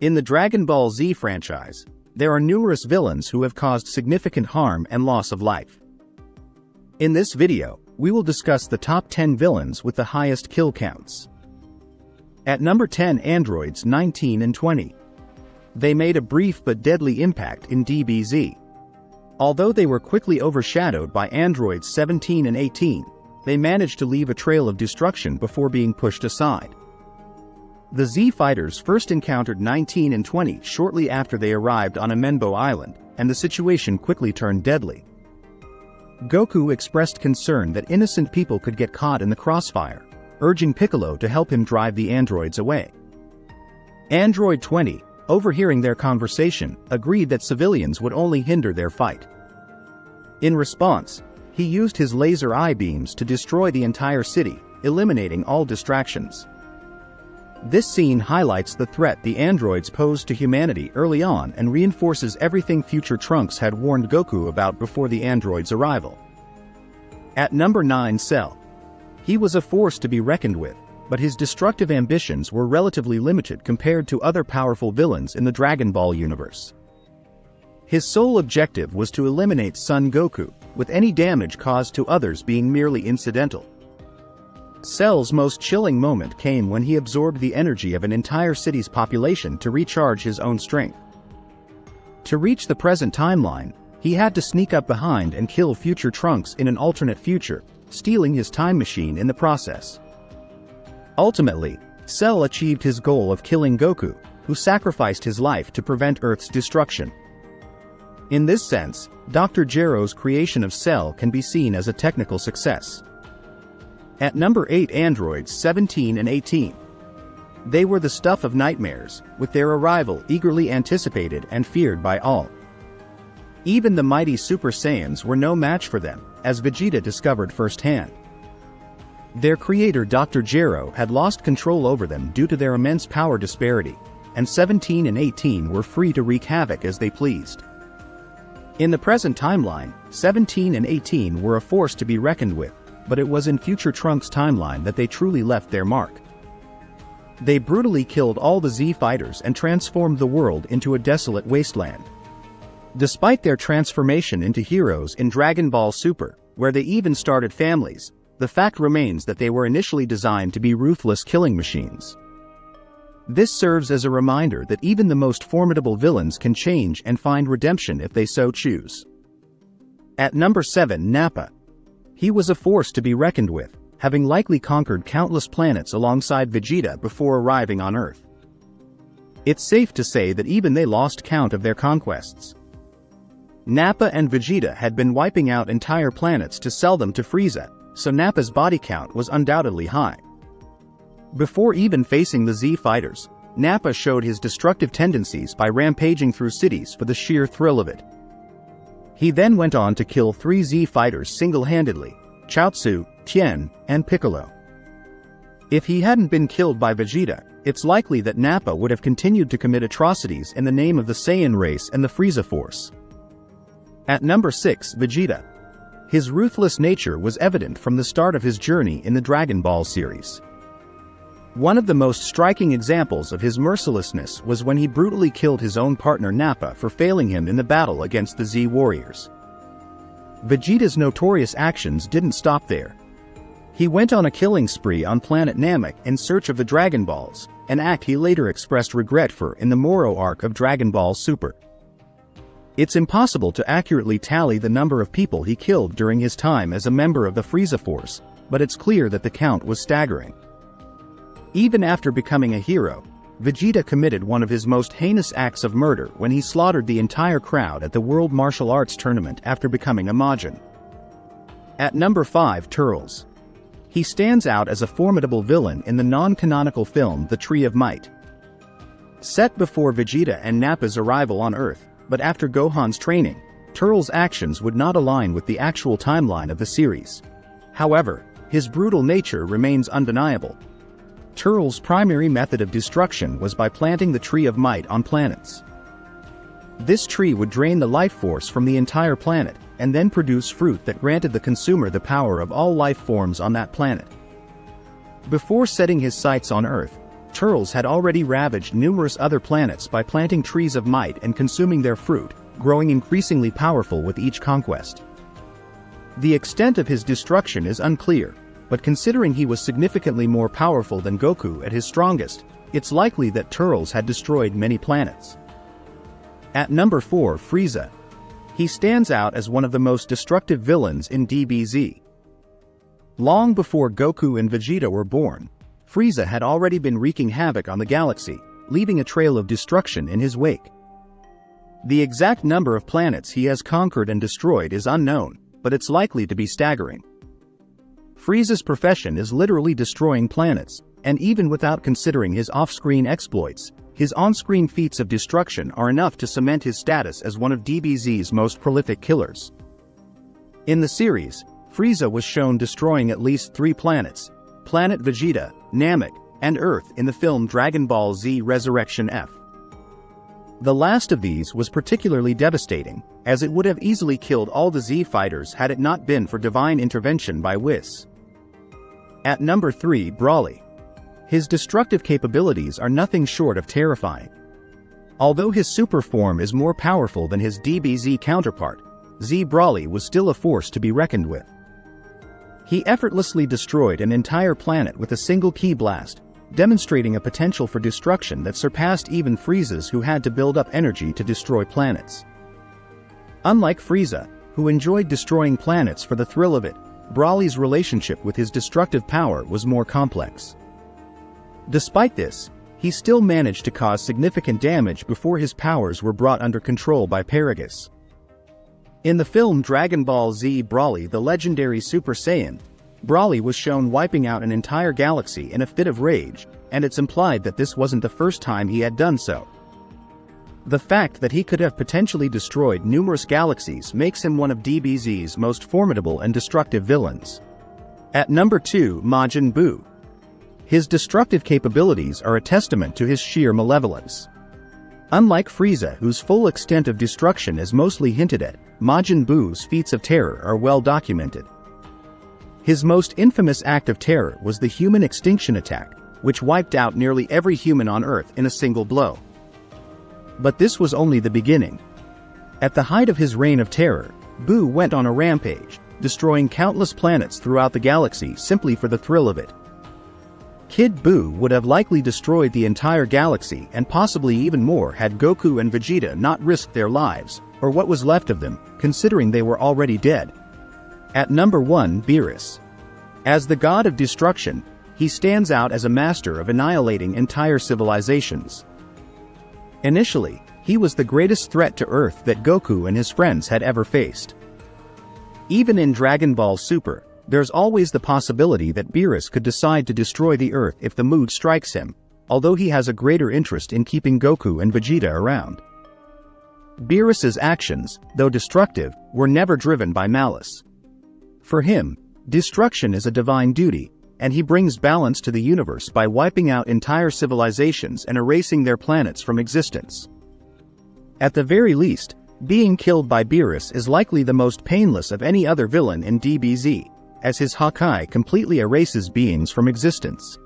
In the Dragon Ball Z franchise, there are numerous villains who have caused significant harm and loss of life. In this video, we will discuss the top 10 villains with the highest kill counts. At number 10, androids 19 and 20. They made a brief but deadly impact in DBZ. Although they were quickly overshadowed by androids 17 and 18, they managed to leave a trail of destruction before being pushed aside. The Z fighters first encountered 19 and 20 shortly after they arrived on Amenbo Island, and the situation quickly turned deadly. Goku expressed concern that innocent people could get caught in the crossfire, urging Piccolo to help him drive the androids away. Android 20, overhearing their conversation, agreed that civilians would only hinder their fight. In response, he used his laser eye beams to destroy the entire city, eliminating all distractions. This scene highlights the threat the androids posed to humanity early on and reinforces everything future Trunks had warned Goku about before the androids' arrival. At number 9, Cell. He was a force to be reckoned with, but his destructive ambitions were relatively limited compared to other powerful villains in the Dragon Ball universe. His sole objective was to eliminate Son Goku, with any damage caused to others being merely incidental. Cell's most chilling moment came when he absorbed the energy of an entire city's population to recharge his own strength. To reach the present timeline, he had to sneak up behind and kill future Trunks in an alternate future, stealing his time machine in the process. Ultimately, Cell achieved his goal of killing Goku, who sacrificed his life to prevent Earth's destruction. In this sense, Dr. Gero's creation of Cell can be seen as a technical success. At number 8, androids 17 and 18. They were the stuff of nightmares, with their arrival eagerly anticipated and feared by all. Even the mighty Super Saiyans were no match for them, as Vegeta discovered firsthand. Their creator Dr. Gero had lost control over them due to their immense power disparity, and 17 and 18 were free to wreak havoc as they pleased. In the present timeline, 17 and 18 were a force to be reckoned with, but it was in future Trunks' timeline that they truly left their mark. They brutally killed all the Z fighters and transformed the world into a desolate wasteland. Despite their transformation into heroes in Dragon Ball Super, where they even started families, the fact remains that they were initially designed to be ruthless killing machines. This serves as a reminder that even the most formidable villains can change and find redemption if they so choose. At number 7, Nappa. He was a force to be reckoned with, having likely conquered countless planets alongside Vegeta before arriving on Earth. It's safe to say that even they lost count of their conquests. Nappa and Vegeta had been wiping out entire planets to sell them to Frieza, so Nappa's body count was undoubtedly high. Before even facing the Z fighters, Nappa showed his destructive tendencies by rampaging through cities for the sheer thrill of it. He then went on to kill 3 Z fighters single-handedly: Chaozu, Tien, and Piccolo. If he hadn't been killed by Vegeta, it's likely that Nappa would have continued to commit atrocities in the name of the Saiyan race and the Frieza Force. At number 6, Vegeta. His ruthless nature was evident from the start of his journey in the Dragon Ball series. One of the most striking examples of his mercilessness was when he brutally killed his own partner Nappa for failing him in the battle against the Z warriors. Vegeta's notorious actions didn't stop there. He went on a killing spree on planet Namek in search of the Dragon Balls, an act he later expressed regret for in the Moro arc of Dragon Ball Super. It's impossible to accurately tally the number of people he killed during his time as a member of the Frieza Force, but it's clear that the count was staggering. Even after becoming a hero, Vegeta committed one of his most heinous acts of murder when he slaughtered the entire crowd at the World Martial Arts Tournament after becoming a Majin. At number 5, Turles. He stands out as a formidable villain in the non-canonical film The Tree of Might. Set before Vegeta and Nappa's arrival on Earth, but after Gohan's training, Turles' actions would not align with the actual timeline of the series. However, his brutal nature remains undeniable. Turles' primary method of destruction was by planting the Tree of Might on planets. This tree would drain the life force from the entire planet, and then produce fruit that granted the consumer the power of all life forms on that planet. Before setting his sights on Earth, Turles had already ravaged numerous other planets by planting trees of might and consuming their fruit, growing increasingly powerful with each conquest. The extent of his destruction is unclear, but considering he was significantly more powerful than Goku at his strongest, it's likely that Turles had destroyed many planets. At number 4, Frieza. He stands out as one of the most destructive villains in DBZ. Long before Goku and Vegeta were born, Frieza had already been wreaking havoc on the galaxy, leaving a trail of destruction in his wake. The exact number of planets he has conquered and destroyed is unknown, but it's likely to be staggering. Frieza's profession is literally destroying planets, and even without considering his off-screen exploits, his on-screen feats of destruction are enough to cement his status as one of DBZ's most prolific killers. In the series, Frieza was shown destroying at least 3 planets: Planet Vegeta, Namek, and Earth in the film Dragon Ball Z Resurrection F. The last of these was particularly devastating, as it would have easily killed all the Z fighters had it not been for divine intervention by Whis. At number 3, Broly. His destructive capabilities are nothing short of terrifying. Although his super form is more powerful than his DBZ counterpart, Z Broly was still a force to be reckoned with. He effortlessly destroyed an entire planet with a single ki blast, demonstrating a potential for destruction that surpassed even Frieza's, who had to build up energy to destroy planets. Unlike Frieza, who enjoyed destroying planets for the thrill of it, Broly's relationship with his destructive power was more complex. Despite this, he still managed to cause significant damage before his powers were brought under control by Paragus. In the film Dragon Ball Z Broly the Legendary Super Saiyan, Broly was shown wiping out an entire galaxy in a fit of rage, and it's implied that this wasn't the first time he had done so. The fact that he could have potentially destroyed numerous galaxies makes him one of DBZ's most formidable and destructive villains. At number 2, Majin Buu. His destructive capabilities are a testament to his sheer malevolence. Unlike Frieza, whose full extent of destruction is mostly hinted at, Majin Buu's feats of terror are well documented. His most infamous act of terror was the human extinction attack, which wiped out nearly every human on Earth in a single blow. But this was only the beginning. At the height of his reign of terror, Buu went on a rampage, destroying countless planets throughout the galaxy simply for the thrill of it. Kid Buu would have likely destroyed the entire galaxy and possibly even more had Goku and Vegeta not risked their lives, or what was left of them, considering they were already dead. At number 1, Beerus. As the god of destruction, he stands out as a master of annihilating entire civilizations. Initially, he was the greatest threat to Earth that Goku and his friends had ever faced. Even in Dragon Ball Super, there's always the possibility that Beerus could decide to destroy the Earth if the mood strikes him, although he has a greater interest in keeping Goku and Vegeta around. Beerus's actions, though destructive, were never driven by malice. For him, destruction is a divine duty, and he brings balance to the universe by wiping out entire civilizations and erasing their planets from existence. At the very least, being killed by Beerus is likely the most painless of any other villain in DBZ, as his Hawkeye completely erases beings from existence.